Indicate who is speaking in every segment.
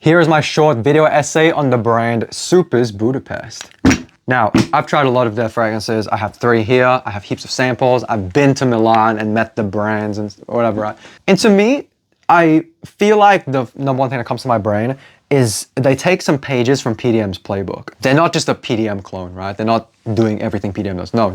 Speaker 1: Here is my short video essay on the brand Superz Budapest. Now, I've tried a lot of their fragrances. I have 3 here. I have heaps of samples. I've been to Milan and met the brands and whatever. And to me, I feel like the number one thing that comes to my brain is they take some pages from PDM's playbook. They're not just a PDM clone, right? They're not doing everything PDM does. No.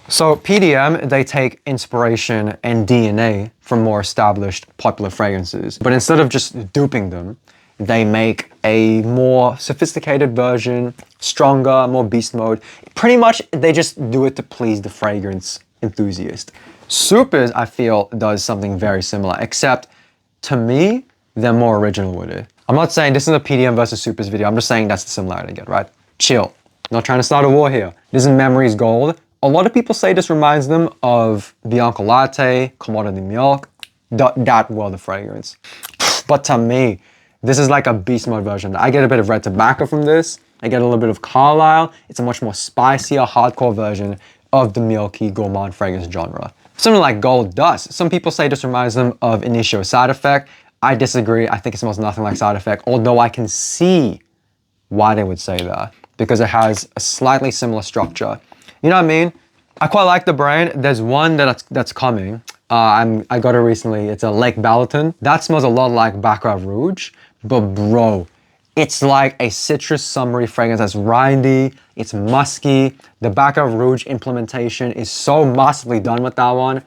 Speaker 1: So PDM, they take inspiration and DNA from more established popular fragrances. But instead of just duping them, they make a more sophisticated version, stronger, more beast mode. Pretty much, they just do it to please the fragrance enthusiast. Superz, I feel, does something very similar, except to me, they're more original with it. I'm not saying this is a PDM versus Superz video. I'm just saying that's the similarity again, right? Chill. Not trying to start a war here. This is Memories Gold. A lot of people say this reminds them of Bianco Latte, Commodity Milk, that world of fragrance. But to me, this is like a beast mode version. I get a bit of red tobacco from this. I get a little bit of Carlisle. It's a much more spicier, hardcore version of the milky gourmand fragrance genre. Something like Gold Dust. Some people say this reminds them of Initio Side Effect. I disagree. I think it smells nothing like Side Effect, although I can see why they would say that because it has a slightly similar structure. You know what I mean? I quite like the brand. There's one that's coming. I got it recently. It's a Lake Balaton. That smells a lot like Baccarat Rouge, but bro, it's like a citrus summery fragrance that's rindy, it's musky. The Baccarat Rouge implementation is so masterfully done with that one.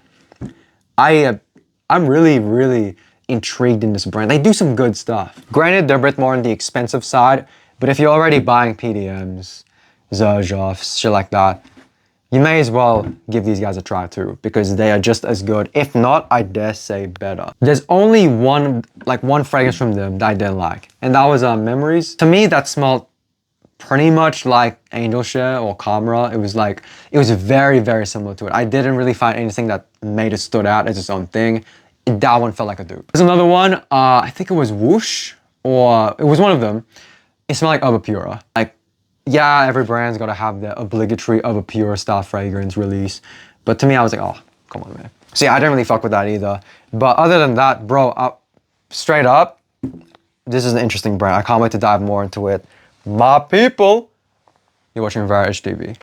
Speaker 1: I'm really intrigued in this brand. They do some good stuff. Granted, they're a bit more on the expensive side, but if you're already buying PDMs, Xerjoffs, shit like that, you may as well give these guys a try too, because they are just as good, if not, I dare say better. There's only one fragrance from them that I didn't like, and that was Memories. To me, that smelled pretty much like Angel Share or Camera. It was very similar to it. I didn't really find anything that made it stood out as its own thing. That one felt like a dupe. There's another one, I think it was Whoosh, or it was one of them. It smelled like Herba Pura. Like, yeah, every brand's got to have their obligatory Herba Pura style fragrance release. But to me, I was like, oh, come on, man. So yeah, I didn't really fuck with that either. But other than that, bro, straight up, this is an interesting brand. I can't wait to dive more into it. My people, you're watching Variage TV.